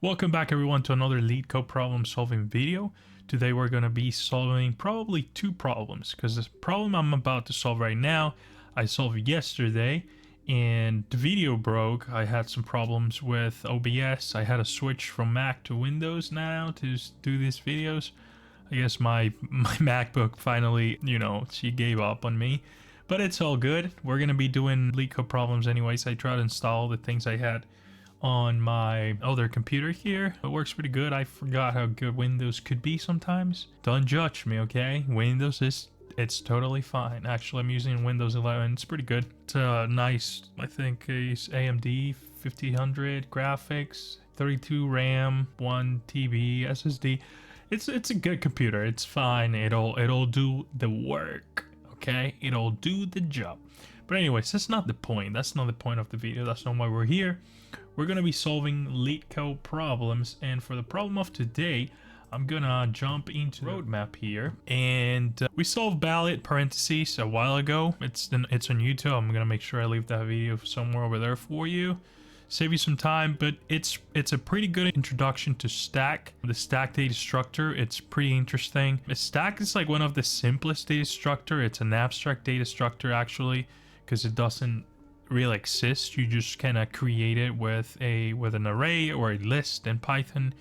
Welcome back everyone to another Leetcode problem solving video. Today we're going to be solving probably two problems because the problem I'm about to solve right now I solved yesterday and the video broke. I had some problems with OBS. I had to switch from Mac to Windows now to do these videos. I guess my MacBook finally, she gave up on me. But it's all good. We're going to be doing Leetcode problems anyways. I tried to install the things I had on my other computer here. It works pretty good. I forgot how good Windows could be sometimes. Don't judge me, okay? Windows it's totally fine. Actually, I'm using Windows 11. It's pretty good. It's a nice, I think, is AMD 5000 graphics, 32 RAM, 1 TB SSD. It's a good computer. It's fine. It'll do the work, okay? It'll do the job. But anyways, that's not the point. That's not the point of the video. That's not why we're here. We're going to be solving Leetcode problems, and for the problem of today, I'm going to jump into the roadmap here. And we solved valid parentheses a while ago. It's on YouTube. I'm going to make sure I leave that video somewhere over there for you. Save you some time, but it's a pretty good introduction to stack. The stack data structure, it's pretty interesting. A stack is like one of the simplest data structure. It's an abstract data structure actually, because it doesn't really exist. You just kind of create it with an array or a list in Python,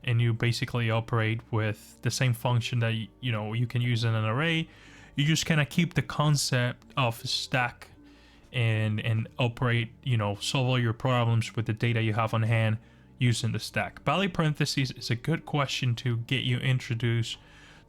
and you basically operate with the same function that you can use in an array. You just kind of keep the concept of a stack and operate, solve all your problems with the data you have on hand using the stack. Valid parentheses is a good question to get you introduced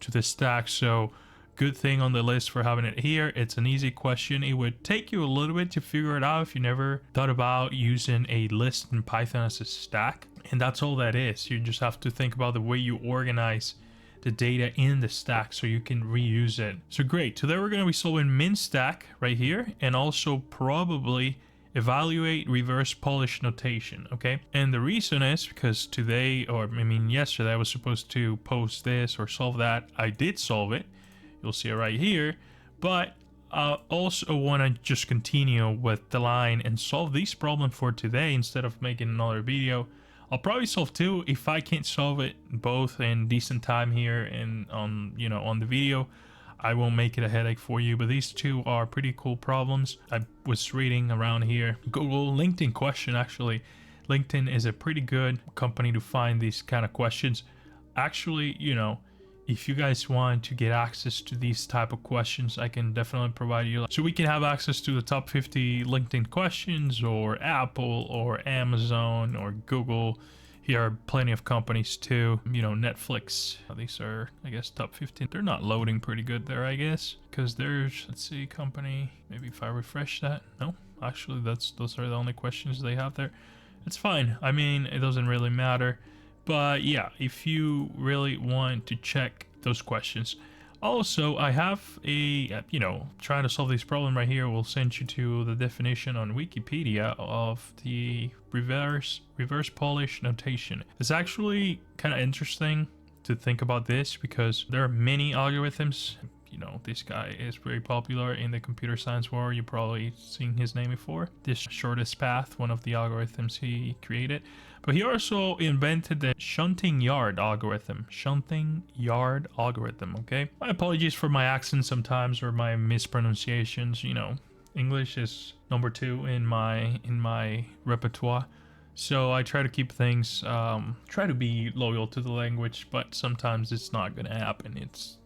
to the stack. So good thing on the list for having it here. It's an easy question. It would take you a little bit to figure it out if you never thought about using a list in Python as a stack. And that's all that is. You just have to think about the way you organize the data in the stack so you can reuse it. So great. Today we're going to be solving min stack right here, and also probably evaluate reverse polish notation. Okay, and the reason is because yesterday I was supposed to post this or solve that. I did solve it. You'll see it right here, but I also want to just continue with the line and solve these problems for today instead of making another video. I'll probably solve two. If I can't solve it both in decent time here and on the video, I won't make it a headache for you. But these two are pretty cool problems. I was reading around here. Google LinkedIn question, actually. LinkedIn is a pretty good company to find these kind of questions. Actually, if you guys want to get access to these type of questions, I can definitely provide you. So we can have access to the top 50 LinkedIn questions, or Apple or Amazon or Google. Here are plenty of companies too, Netflix. These are, I guess, top 15. They're not loading pretty good there, I guess, because there's, let's see, company. Maybe if I refresh that. No, actually, those are the only questions they have there. It's fine. I mean, it doesn't really matter. But yeah, if you really want to check those questions. Also, I have a, trying to solve this problem right here, will send you to the definition on Wikipedia of the reverse polish notation. It's actually kind of interesting to think about this because there are many algorithms. This guy is very popular in the computer science world. You've probably seen his name before. This shortest path, one of the algorithms he created. But he also invented the shunting yard algorithm. Okay? My apologies for my accent sometimes or my mispronunciations. English is number 2 in my repertoire. So I try to keep things, try to be loyal to the language, but sometimes it's not gonna happen. It's,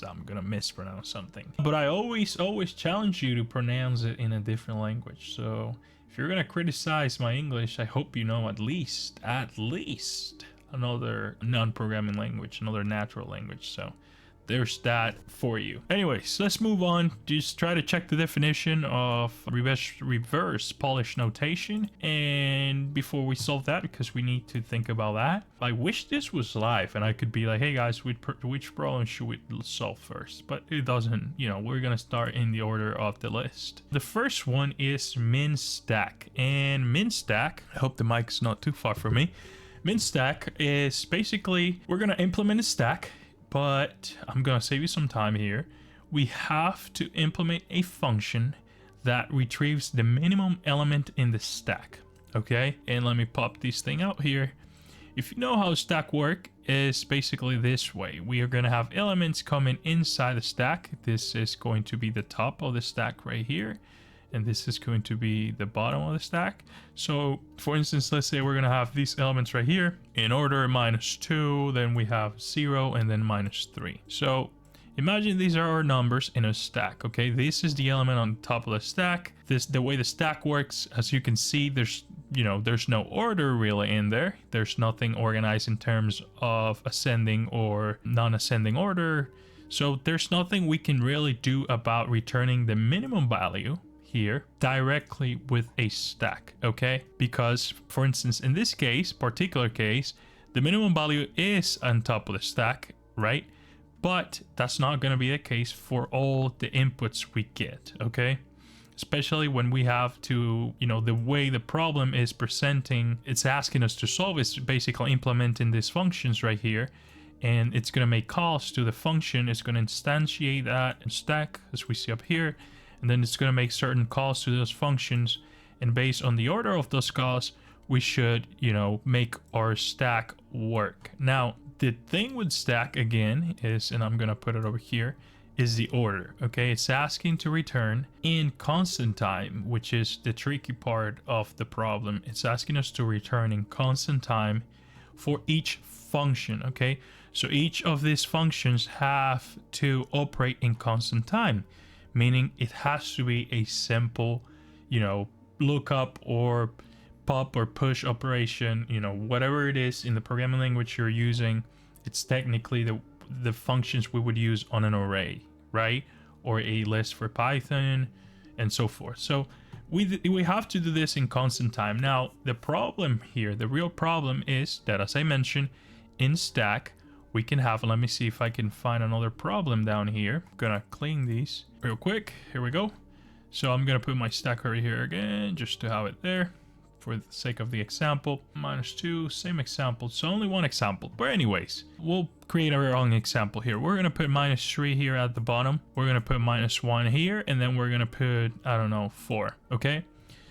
I'm gonna mispronounce something. But I always challenge you to pronounce it in a different language. So if you're gonna criticize my English, I hope you know at least another non-programming language, another natural language. So there's that for you. Anyways, let's move on. Just try to check the definition of reverse polish notation. And before we solve that, because we need to think about that, I wish this was live and I could be like, hey guys, which problem should we solve first? But it doesn't, we're gonna start in the order of the list. The first one is min stack. And min stack, I hope the mic's not too far from me. Min stack is basically, we're gonna implement a stack, but I'm gonna save you some time here. We have to implement a function that retrieves the minimum element in the stack. Okay, and let me pop this thing out here. If you know how stack work, is basically this way. We are going to have elements coming inside the stack. This is going to be the top of the stack right here, and this is going to be the bottom of the stack. So for instance, let's say we're going to have these elements right here in order -2, then we have 0, and then -3. So imagine these are our numbers in a stack. Okay, this is the element on top of the stack. The way the stack works, as you can see, there's no order really in there. There's nothing organized in terms of ascending or non-ascending order. So there's nothing we can really do about returning the minimum value here directly with a stack, okay? Because for instance, in this particular case, the minimum value is on top of the stack, right? But that's not going to be the case for all the inputs we get, okay? Especially when we have to, the way the problem is presenting, it's asking us to solve is basically implementing these functions right here. And it's going to make calls to the function. It's going to instantiate that in stack, as we see up here. And then it's going to make certain calls to those functions. And based on the order of those calls, we should, make our stack work. Now, the thing with stack again is, and I'm going to put it over here, is the order. Okay, it's asking to return in constant time, which is the tricky part of the problem. It's asking us to return in constant time for each function. Okay, so each of these functions have to operate in constant time, meaning it has to be a simple, lookup or pop or push operation, whatever it is in the programming language you're using. It's technically the functions we would use on an array, right? Or a list for Python and so forth. So we have to do this in constant time. Now, the problem here, the real problem is that, as I mentioned, in stack, we can have, let me see if I can find another problem down here. I'm gonna clean these real quick. Here we go. So I'm gonna put my stack right here again, just to have it there. For the sake of the example, -2, same example. So only one example. But anyways, we'll create our own example here. We're going to put -3 here at the bottom. We're going to put -1 here. And then we're going to put, I don't know, 4. Okay.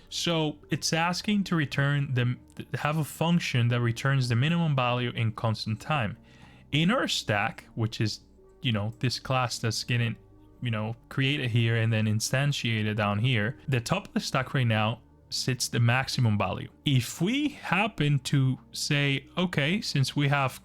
So it's asking to return have a function that returns the minimum value in constant time. In our stack, which is, this class that's getting, created here and then instantiated down here, the top of the stack right now sits the maximum value. If we happen to say, okay, since we have,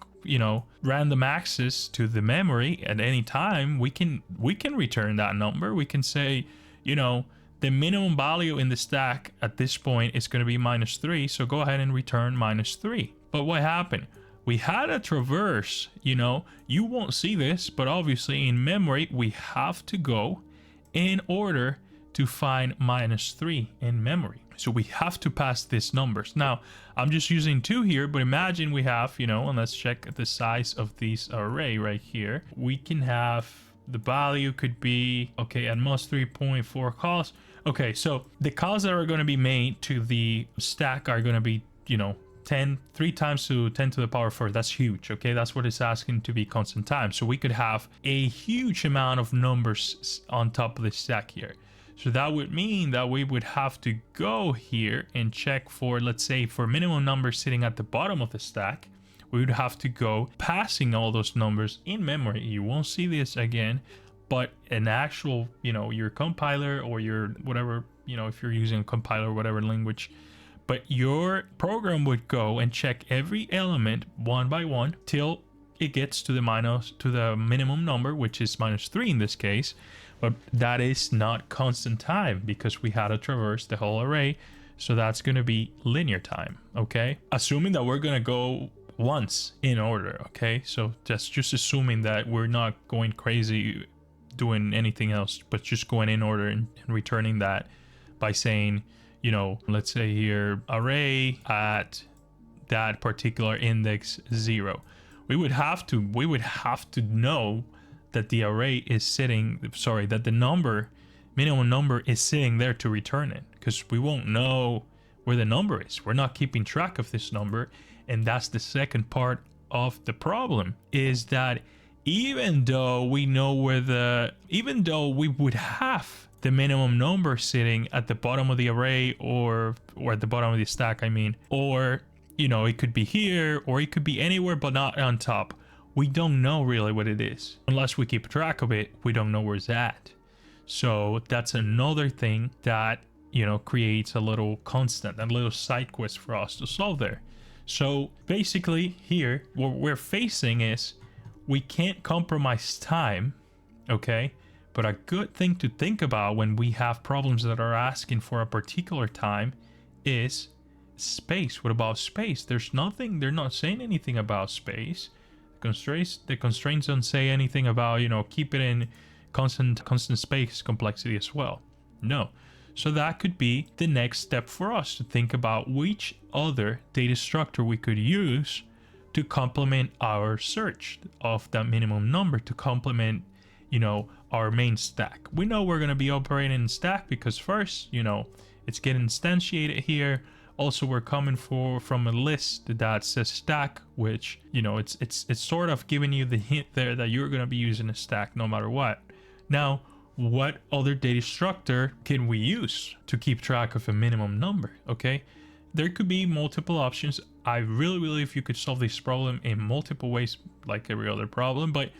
random access to the memory at any time, we can return that number. We can say, the minimum value in the stack at this point is going to be -3. So go ahead and return -3. But what happened? We had a traverse, you won't see this, but obviously in memory, we have to go in order to find -3 in memory. So we have to pass these numbers. Now, I'm just using 2 here, but imagine we have, and let's check the size of this array right here. We can have, the value could be, okay, at most 3.4 calls. Okay, so the calls that are going to be made to the stack are going to be, 3 times to 10 to the power 4. That's huge. Okay, that's what it's asking to be constant time. So we could have a huge amount of numbers on top of the stack here. So that would mean that we would have to go here and check for, let's say, for minimum numbers sitting at the bottom of the stack, we would have to go passing all those numbers in memory. You won't see this again, but an actual, your compiler or your whatever, if you're using a compiler or whatever language, but your program would go and check every element one by one till it gets to the minimum number, which is -3 in this case. But that is not constant time because we had to traverse the whole array. So that's going to be linear time. Okay. Assuming that we're going to go once in order. Okay. So that's just assuming that we're not going crazy doing anything else, but just going in order and returning that by saying, let's say here, array at that particular index 0. We would have to know that the array is sitting, that the minimum number is sitting there to return it, because we won't know where the number is. We're not keeping track of this number. And that's the second part of the problem, is that even though we know even though we would have the minimum number sitting at the bottom of the array or at the bottom of the stack, I mean, or, you know, it could be here or it could be anywhere but not on top. We don't know really what it is. Unless we keep track of it, we don't know where it's at. So that's another thing that, you know, creates a little constant, a little side quest for us to solve there. So basically here, what we're facing is we can't compromise time, okay? But a good thing to think about when we have problems that are asking for a particular time is space. What about space? There's nothing, they're not saying anything about space. The constraints don't say anything about, you know, keep it in constant space complexity as well. No. So that could be the next step for us to think about which other data structure we could use to complement our search of that minimum number, to complement, you know, our main stack. We know we're going to be operating in stack because first, you know, it's getting instantiated here. Also, we're coming from a list that says stack, which, you know, it's sort of giving you the hint there that you're going to be using a stack no matter what. Now, what other data structure can we use to keep track of a minimum number? Okay, there could be multiple options. I really believe you could solve this problem in multiple ways, like every other problem, but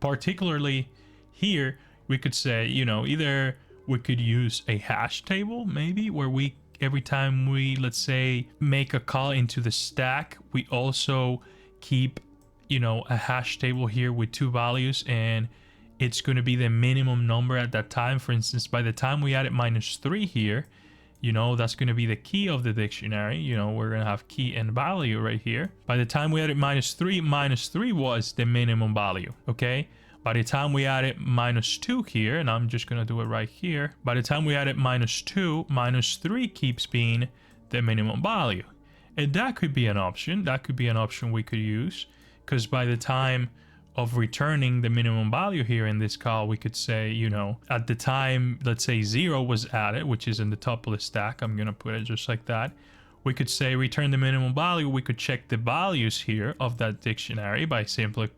particularly here, we could say, you know, either we could use a hash table, maybe, where we, every time we, let's say, make a call into the stack, we also keep, you know, a hash table here with two values, and it's going to be the minimum number at that time. For instance, by the time we added -3 here, you know, that's going to be the key of the dictionary. You know, we're going to have key and value right here. By the time we added -3 was the minimum value, okay? By the time we added -2 here, and I'm just going to do it right here. By the time we added -2, -3 keeps being the minimum value. And that could be an option. That could be an option we could use, because by the time of returning the minimum value here in this call, we could say, you know, at the time, let's say 0 was added, which is in the top of the stack. I'm going to put it just like that. We could say return the minimum value. We could check the values here of that dictionary by simply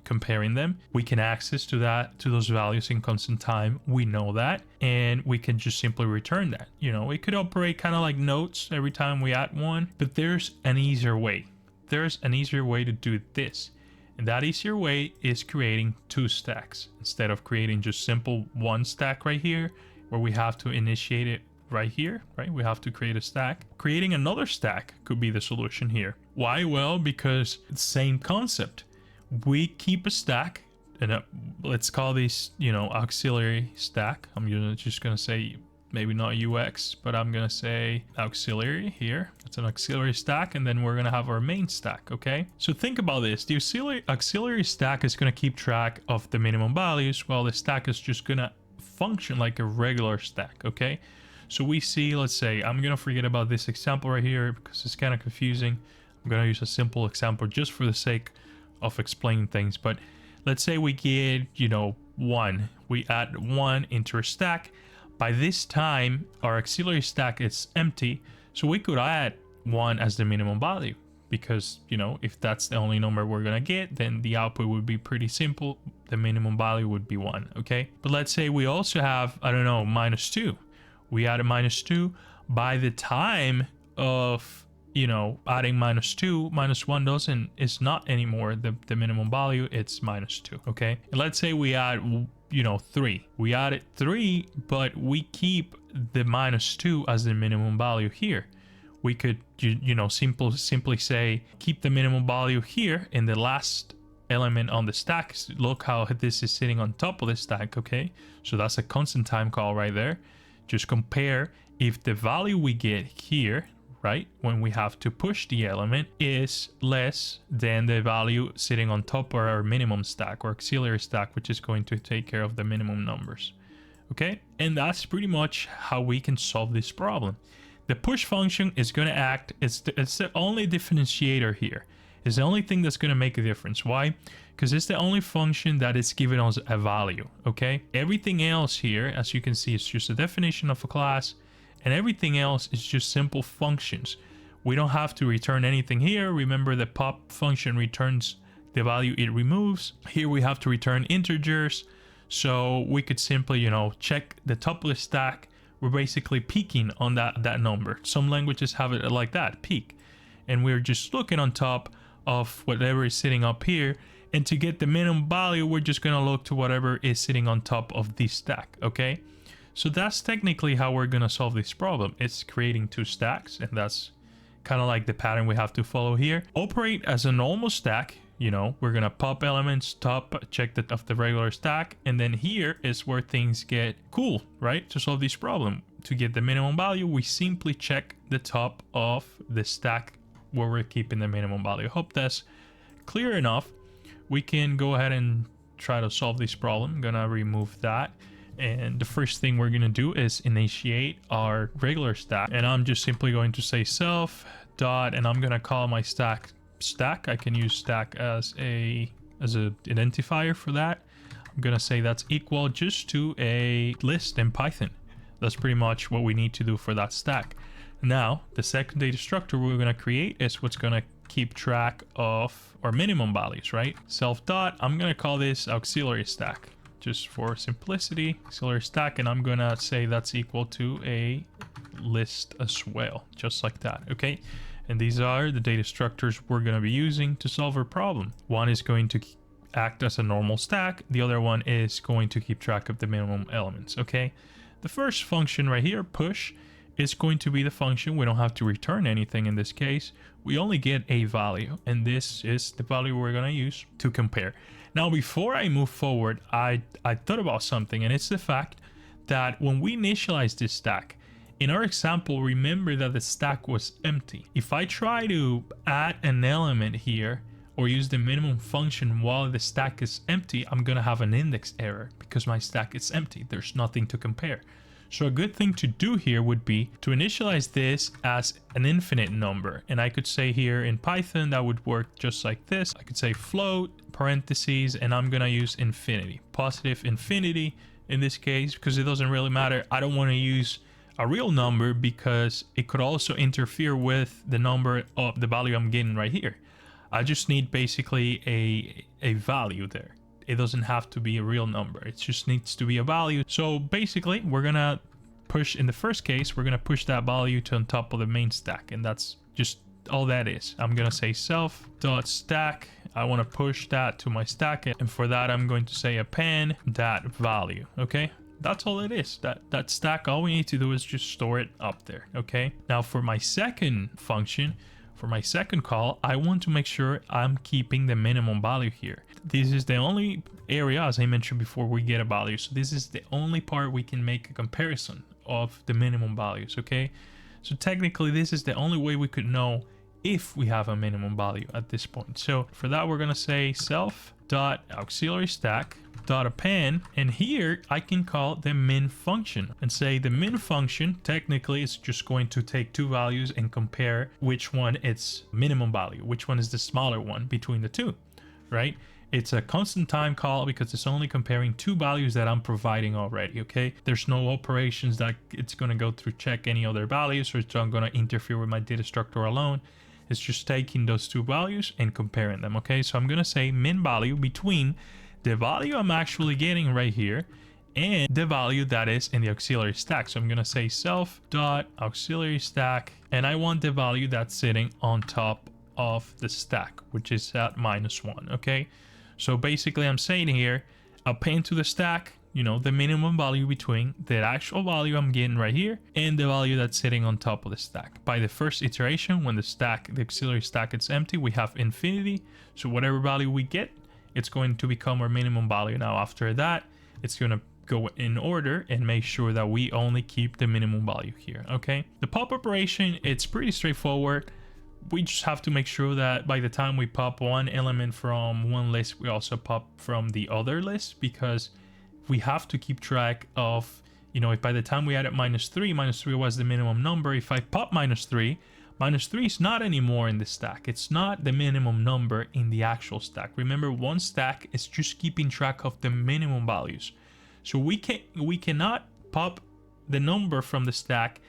comparing them. We can access to those values in constant time. We know that, and we can just simply return that. You know, it could operate kind of like notes every time we add one, but there's an easier way. There's an easier way to do this. And that easier way is creating two stacks instead of creating just simple one stack right here, where we have to initiate it right here, right? We have to create a stack. Creating another stack could be the solution here. Why? Well, because it's the same concept. We keep a stack, and let's call this, you know, auxiliary stack. I'm just gonna say maybe not UX, but I'm gonna say auxiliary here. It's an auxiliary stack, and then we're gonna have our main stack, okay? So think about this. The auxiliary stack is gonna keep track of the minimum values, while the stack is just gonna function like a regular stack, okay? So we see, let's say, I'm gonna forget about this example right here because it's kind of confusing. I'm gonna use a simple example just for the sake of explaining things. But let's say we get, you know, 1. We add 1 into our stack. By this time, our auxiliary stack is empty, so we could add 1 as the minimum value, because, you know, if that's the only number we're gonna get, then the output would be pretty simple. The minimum value would be 1, okay? But let's say we also have, I don't know, -2. We added -2. By the time of, you know, adding -2, -1 doesn't, it's not anymore the minimum value, it's -2, okay? And let's say we add, you know, 3. We added 3, but we keep the -2 as the minimum value here. We could, you know, simply say, keep the minimum value here in the last element on the stack. Look how this is sitting on top of the stack, okay? So that's a constant time call right there. Just compare if the value we get here, right, when we have to push the element, is less than the value sitting on top of our minimum stack or auxiliary stack, which is going to take care of the minimum numbers. Okay, and that's pretty much how we can solve this problem. The push function is going to act, it's the only differentiator here. It's the only thing that's going to make a difference. Why? Because it's the only function that is giving us a value. Okay, everything else here, as you can see, is just a definition of a class. And everything else is just simple functions. We don't have to return anything here. Remember, the pop function returns the value it removes. Here we have to return integers. So we could simply, you know, check the top of the stack. We're basically peeking on that number. Some languages have it like that, peek. And we're just looking on top of whatever is sitting up here. And to get the minimum value, we're just going to look to whatever is sitting on top of this stack, okay? So that's technically how we're going to solve this problem. It's creating two stacks, and that's kind of like the pattern we have to follow here. Operate as a normal stack. You know, we're going to pop elements, top, check that of the regular stack. And then here is where things get cool, right? To solve this problem, to get the minimum value, we simply check the top of the stack where we're keeping the minimum value. Hope that's clear enough. We can go ahead and try to solve this problem. I'm gonna remove that. And the first thing we're gonna do is initiate our regular stack. And I'm just simply going to say self dot, and I'm gonna call my stack. I can use stack as a identifier for that. I'm gonna say that's equal just to a list in Python. That's pretty much what we need to do for that stack. Now, the second data structure we're gonna create is what's gonna keep track of our minimum values, right? Self dot, I'm gonna call this auxiliary stack just for simplicity, auxiliary stack, and I'm gonna say that's equal to a list as well, just like that, okay? And these are the data structures we're gonna be using to solve our problem. One is going to act as a normal stack, the other one is going to keep track of the minimum elements, okay? The first function right here, push, is going to be the function. We don't have to return anything in this case. We only get a value, and this is the value we're going to use to compare. Now, before I move forward, I thought about something, and it's the fact that when we initialize this stack, in our example, remember that the stack was empty. If I try to add an element here or use the minimum function while the stack is empty, I'm going to have an index error because my stack is empty. There's nothing to compare. So a good thing to do here would be to initialize this as an infinite number. And I could say here in Python, that would work just like this. I could say float, parentheses, and I'm going to use infinity, positive infinity in this case, because it doesn't really matter. I don't want to use a real number because it could also interfere with the number of the value I'm getting right here. I just need basically a value there. It doesn't have to be a real number. It just needs to be a value. So basically, we're going to push, in the first case, we're going to push that value to on top of the main stack. And that's just all that is. I'm going to say self.stack. I want to push that to my stack. And for that, I'm going to say append that value. Okay. That's all it is. That stack, all we need to do is just store it up there. Okay. Now for my second function, for my second call, I want to make sure I'm keeping the minimum value here. This is the only area, as I mentioned before, we get a value. So this is the only part we can make a comparison of the minimum values, okay? So technically, this is the only way we could know if we have a minimum value at this point. So for that, we're gonna say self.auxiliary stack.append, and here I can call the min function and say the min function technically is just going to take two values and compare which one its minimum value, which one is the smaller one between the two, right? It's a constant time call because it's only comparing two values that I'm providing already, okay? There's no operations that it's going to go through check any other values, or it's not going to interfere with my data structure alone. It's just taking those two values and comparing them, okay? So I'm going to say min value between the value I'm actually getting right here and the value that is in the auxiliary stack. So I'm going to say self.auxiliary stack, and I want the value that's sitting on top of the stack, which is at -1, okay? So basically I'm saying here, append to the stack, you know, the minimum value between the actual value I'm getting right here and the value that's sitting on top of the stack. By the first iteration, when the auxiliary stack is empty, we have infinity. So whatever value we get, it's going to become our minimum value. Now after that, it's going to go in order and make sure that we only keep the minimum value here, okay? The pop operation, it's pretty straightforward. We just have to make sure that by the time we pop one element from one list, we also pop from the other list, because we have to keep track of, you know, if by the time we added -3 was the minimum number. If I pop -3 is not anymore in the stack. It's not the minimum number in the actual stack. Remember, one stack is just keeping track of the minimum values. So we cannot pop the number from the stack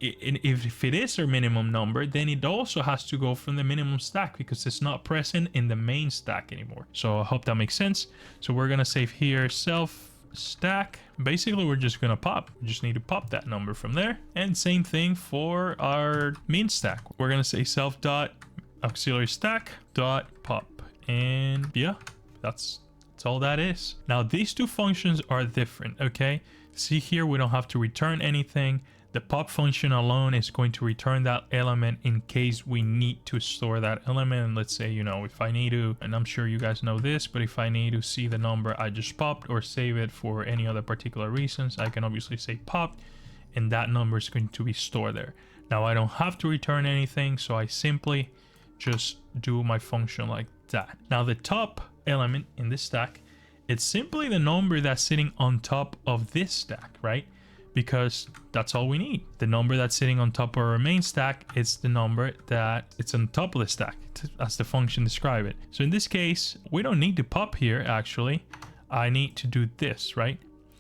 if it is our minimum number, then it also has to go from the minimum stack because it's not present in the main stack anymore. So I hope that makes sense. So we're gonna save here self stack. Basically, we're just gonna pop. We just need to pop that number from there. And same thing for our main stack. We're gonna say self dot auxiliary stack dot pop. And yeah, that's all that is. Now these two functions are different, okay? See here, we don't have to return anything. The pop function alone is going to return that element in case we need to store that element. And let's say, you know, if I need to, and I'm sure you guys know this, but if I need to see the number I just popped or save it for any other particular reasons, I can obviously say popped, and that number is going to be stored there. Now I don't have to return anything, so I simply just do my function like that. Now the top element in this stack, it's simply the number that's sitting on top of this stack, right? Because that's all we need. The number that's sitting on top of our main stack is the number that it's on top of the stack, as the function describe it. So in this case, we don't need to pop here, actually. I need to do this, right?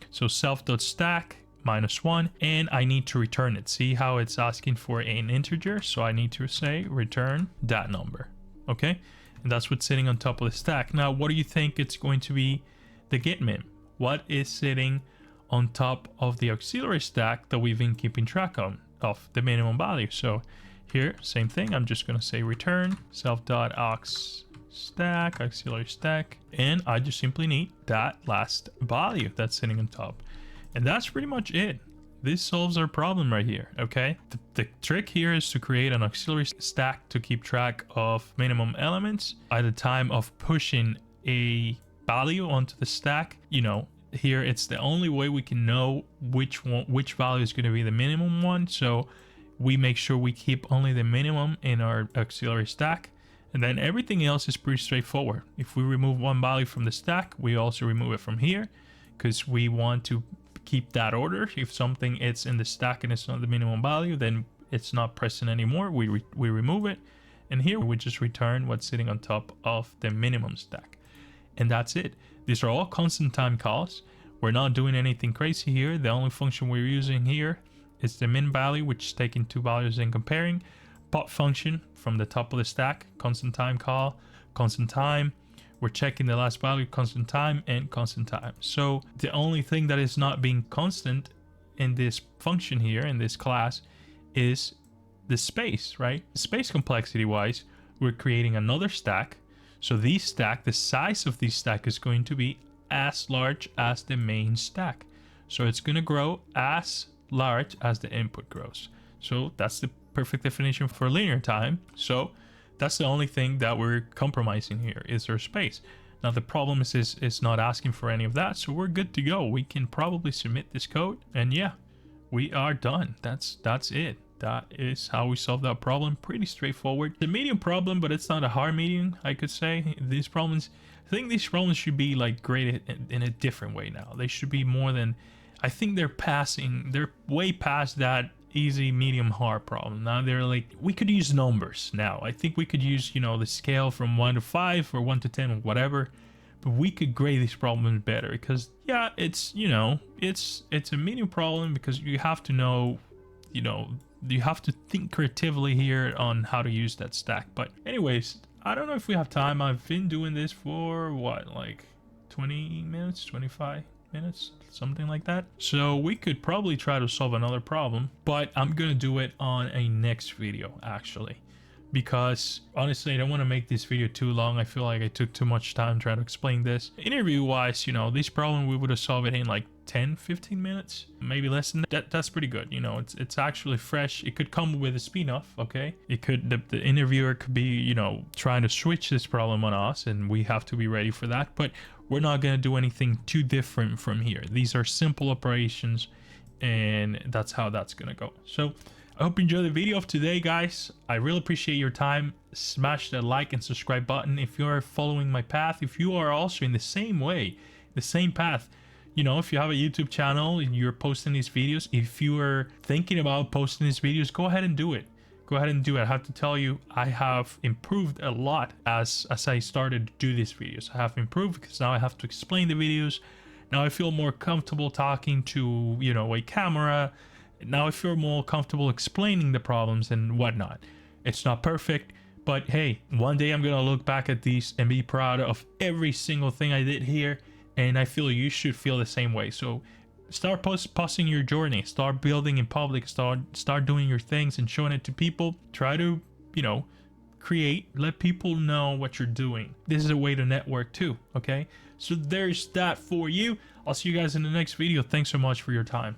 So self.stack -1, and I need to return it. See how it's asking for an integer? So I need to say return that number, okay? And that's what's sitting on top of the stack. Now, what do you think it's going to be the getMin? What is sitting on top of the auxiliary stack that we've been keeping track of the minimum value? So here, same thing. I'm just going to say return self.aux stack, auxiliary stack, and I just simply need that last value that's sitting on top. And that's pretty much it. This solves our problem right here, okay? The trick here is to create an auxiliary stack to keep track of minimum elements at the time of pushing a value onto the stack. You know, here it's the only way we can know which value is going to be the minimum one. So we make sure we keep only the minimum in our auxiliary stack, and then everything else is pretty straightforward. If we remove one value from the stack, we also remove it from here because we want to keep that order. If something is in the stack and it's not the minimum value, then it's not present anymore. We remove it, and here we just return what's sitting on top of the minimum stack, and that's it. These are all constant time calls. We're not doing anything crazy here. The only function we're using here is the min value, which is taking two values and comparing. Pop function from the top of the stack, constant time call, constant time. We're checking the last value, constant time, and constant time. So the only thing that is not being constant in this function here, in this class, is the space, right? Space complexity wise, we're creating another stack. So the size of this stack is going to be as large as the main stack. So it's going to grow as large as the input grows. So that's the perfect definition for linear time. So that's the only thing that we're compromising here is our space. Now the problem is it's not asking for any of that, so we're good to go. We can probably submit this code, and yeah, we are done. That's it. That is how we solve that problem. Pretty straightforward. The medium problem, but it's not a hard medium, I could say. These problems, I think these problems should be like graded in a different way now. They should be more than, I think they're way past that easy, medium, hard problem. Now they're like, we could use numbers now. I think we could use, you know, the scale from 1 to 5 or 1 to 10 or whatever, but we could grade these problems better because yeah, it's, you know, it's a medium problem because you have to know, you know, you have to think creatively here on how to use that stack. But anyways, I don't know if we have time. I've been doing this for what, like 20 minutes, 25 minutes, something like that. So we could probably try to solve another problem, but I'm gonna do it on a next video actually, because honestly I don't want to make this video too long. I feel like I took too much time trying to explain this. Interview wise, you know, this problem we would have solved it in like 10-15 minutes, maybe less than that. That's pretty good. You know, it's actually fresh. It could come with a spin-off, okay? It could, the interviewer could be, you know, trying to switch this problem on us, and we have to be ready for that. But we're not going to do anything too different from here. These are simple operations, and that's how that's going to go. So I hope you enjoyed the video of today, guys. I really appreciate your time. Smash that like and subscribe button if you're following my path. If you are also in the same way, the same path, you know, if you have a YouTube channel and you're posting these videos, if you are thinking about posting these videos, go ahead and do it. Go ahead and do it. I have to tell you, I have improved a lot as I started to do these videos. I have improved because now I have to explain the videos. Now I feel more comfortable talking to, you know, a camera, Now I feel more comfortable explaining the problems and whatnot. It's not perfect, but hey, one day I'm gonna look back at these and be proud of every single thing I did here, and I feel you should feel the same way. So start posting your journey, start building in public, start doing your things and showing it to people. Try to, you know, create, let people know what you're doing. This is a way to network too, okay? So there's that for you. I'll see you guys in the next video. Thanks so much for your time.